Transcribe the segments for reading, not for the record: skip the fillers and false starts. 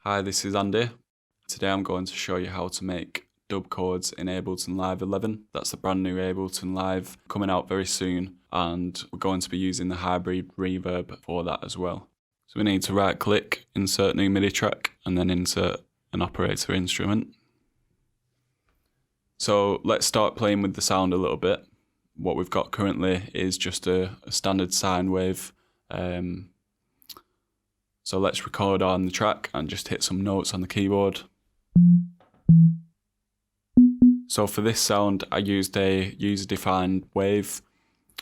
Hi, this is Andy. Today I'm going to show you how to make dub chords in Ableton Live 11. That's the brand new Ableton Live coming out very soon, and we're going to be using the Hybrid Reverb for that as well. So we need to right click, insert new MIDI track, and then insert an operator instrument. So let's start playing with the sound a little bit. What we've got currently is just a standard sine wave. So let's record on the track and just hit some notes on the keyboard. So for this sound, I used a user-defined wave,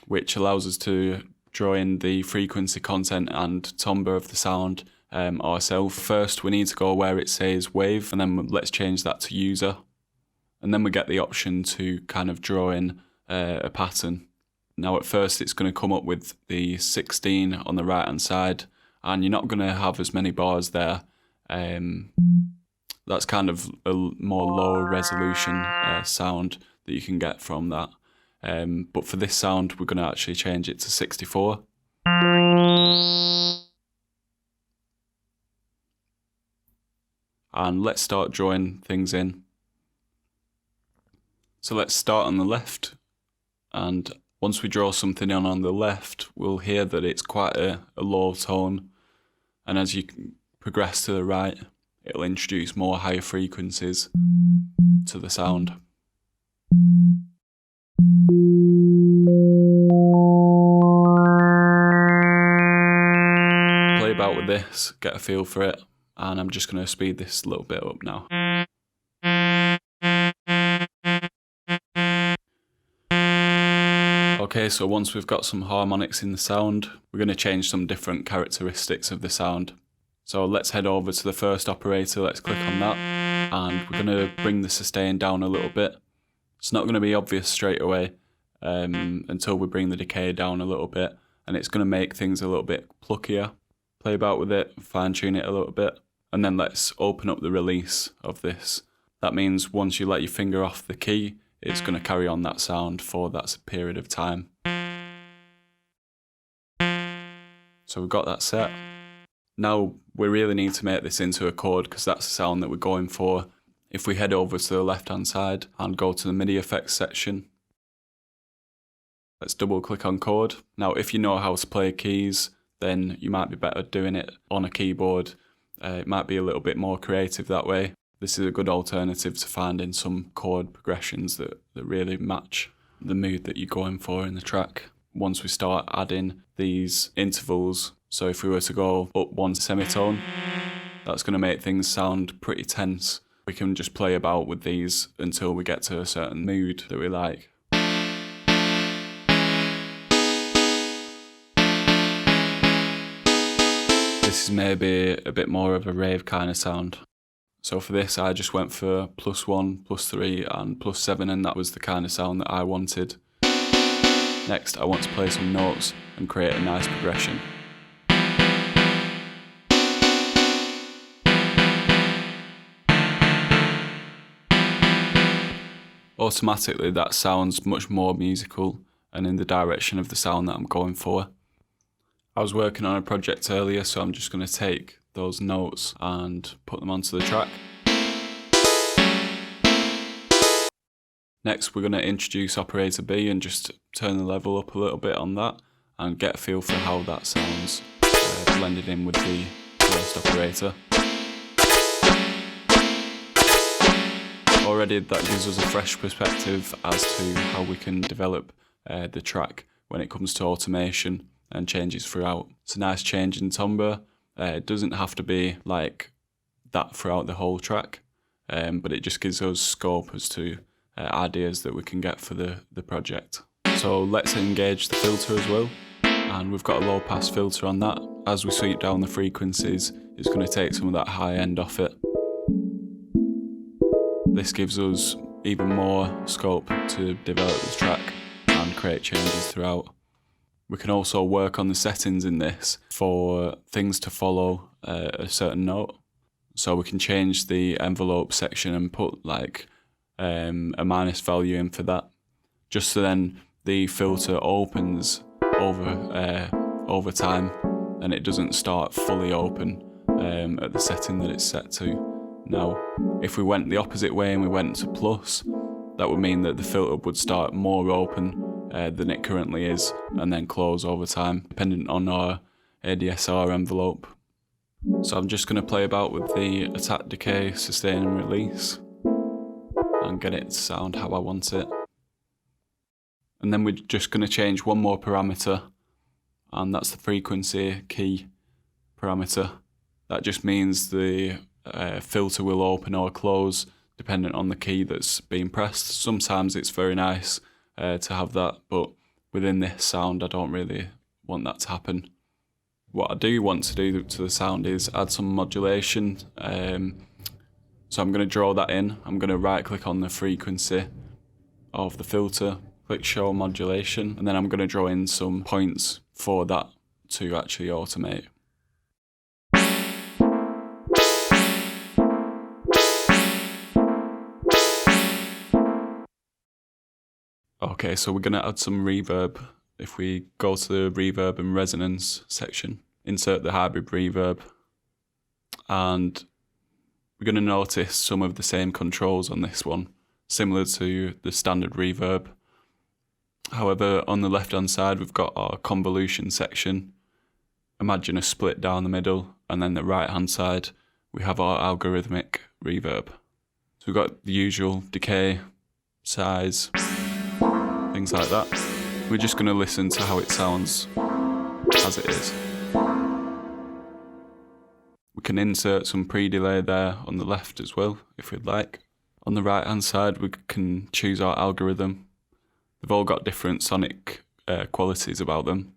which allows us to draw in the frequency, content and timbre of the sound ourselves. First, we need to go where it says wave, and then let's change that to user. And then we get the option to kind of draw in a pattern. Now at first it's going to come up with the 16 on the right hand side, and you're not going to have as many bars there. That's kind of a more lower resolution sound that you can get from that. But for this sound, we're going to actually change it to 64. And let's start drawing things in. So let's start on the left, and once we draw something in on the left, we'll hear that it's quite a low tone, and as you progress to the right, it'll introduce more higher frequencies to the sound. Play about with this, get a feel for it, and I'm just going to speed this a little bit up now. Okay, so once we've got some harmonics in the sound, we're going to change some different characteristics of the sound. So let's head over to the first operator, let's click on that, and we're going to bring the sustain down a little bit. It's not going to be obvious straight away until we bring the decay down a little bit, and it's going to make things a little bit pluckier. Play about with it, fine tune it a little bit, and then let's open up the release of this. That means once you let your finger off the key, it's going to carry on that sound for that period of time. So we've got that set. Now we really need to make this into a chord because that's the sound that we're going for. If we head over to the left hand side and go to the MIDI effects section, let's double click on chord. Now if you know how to play keys, then you might be better doing it on a keyboard. It might be a little bit more creative that way. This is a good alternative to finding some chord progressions that really match the mood that you're going for in the track. Once we start adding these intervals, so if we were to go up one semitone, that's going to make things sound pretty tense. We can just play about with these until we get to a certain mood that we like. This is maybe a bit more of a rave kind of sound. So for this I just went for +1, +3 and +7, and that was the kind of sound that I wanted. Next I want to play some notes and create a nice progression. Automatically that sounds much more musical and in the direction of the sound that I'm going for. I was working on a project earlier, so I'm just going to take those notes and put them onto the track. Next we're going to introduce operator B and just turn the level up a little bit on that and get a feel for how that sounds blended in with the first operator. Already that gives us a fresh perspective as to how we can develop the track when it comes to automation and changes throughout. It's a nice change in timbre. It doesn't have to be like that throughout the whole track, but it just gives us scope as to ideas that we can get for the project. So let's engage the filter as well, and we've got a low pass filter on that. As we sweep down the frequencies, it's going to take some of that high end off it. This gives us even more scope to develop this track and create changes throughout. We can also work on the settings in this for things to follow a certain note. So we can change the envelope section and put like a minus value in for that, just so then the filter opens over time and it doesn't start fully open at the setting that it's set to. Now, if we went the opposite way and we went to plus, that would mean that the filter would start more open than it currently is, and then close over time, depending on our ADSR envelope. So I'm just going to play about with the attack, decay, sustain and release, and get it to sound how I want it. And then we're just going to change one more parameter, and that's the frequency key parameter. That just means the filter will open or close depending on the key that's being pressed. Sometimes it's very nice to have that, but within this sound I don't really want that to happen. What I do want to do to the sound is add some modulation. So I'm going to draw that in. I'm going to right click on the frequency of the filter, click show modulation, and then I'm going to draw in some points for that to actually automate. Okay, so we're going to add some reverb. If we go to the reverb and resonance section, insert the hybrid reverb, and we're going to notice some of the same controls on this one, similar to the standard reverb. However, on the left hand side we've got our convolution section. Imagine a split down the middle, and then the right hand side we have our algorithmic reverb. So we've got the usual decay, size, things like that. We're just going to listen to how it sounds as it is. We can insert some pre-delay there on the left as well, if we'd like. On the right hand side we can choose our algorithm. They've all got different sonic qualities about them.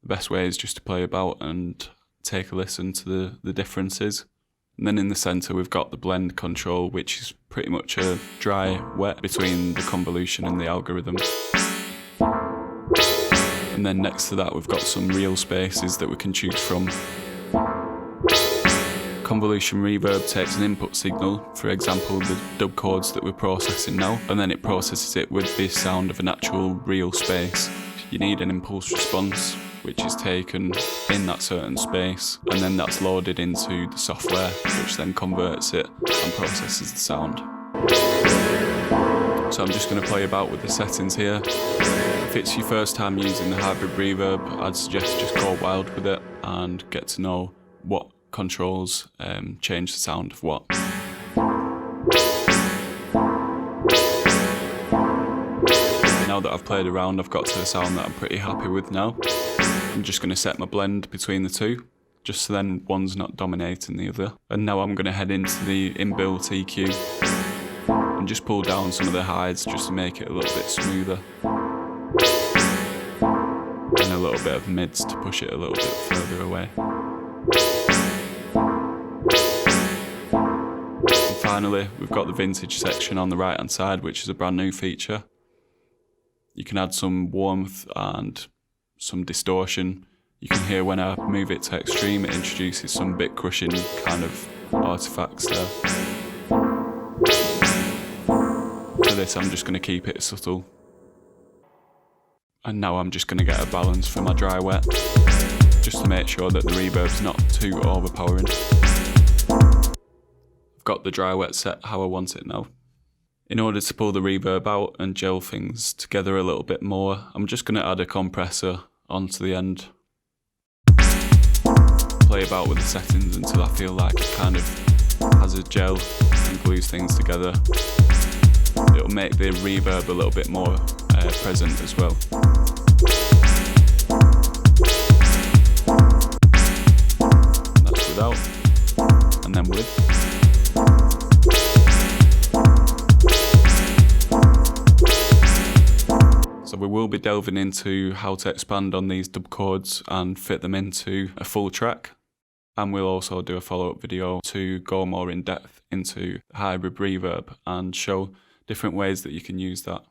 The best way is just to play about and take a listen to the differences. And then in the centre we've got the blend control, which is pretty much a dry wet between the convolution and the algorithm. And then next to that we've got some real spaces that we can choose from. Convolution reverb takes an input signal, for example the dub chords that we're processing now, and then it processes it with the sound of an actual real space. You need an impulse response, which is taken in that certain space, and then that's loaded into the software, which then converts it and processes the sound. So I'm just going to play about with the settings here. If it's your first time using the hybrid reverb, I'd suggest just go wild with it and get to know what controls change the sound of what. Now that I've played around, I've got to a sound that I'm pretty happy with now. I'm just going to set my blend between the two, just so then one's not dominating the other. And now I'm going to head into the inbuilt EQ and just pull down some of the highs just to make it a little bit smoother. And a little bit of mids to push it a little bit further away. And finally, we've got the vintage section on the right hand side, which is a brand new feature. You can add some warmth and some distortion. You can hear when I move it to extreme, it introduces some bit crushing kind of artifacts there. For this, I'm just going to keep it subtle. And now I'm just going to get a balance for my dry wet, just to make sure that the reverb's not too overpowering. I've got the dry wet set how I want it now. In order to pull the reverb out and gel things together a little bit more, I'm just going to add a compressor onto the end. Play about with the settings until I feel like it kind of has a gel and glues things together. It'll make the reverb a little bit more present as well. That's without, and then with. So we will be delving into how to expand on these dub chords and fit them into a full track. And we'll also do a follow-up video to go more in depth into hybrid reverb and show different ways that you can use that.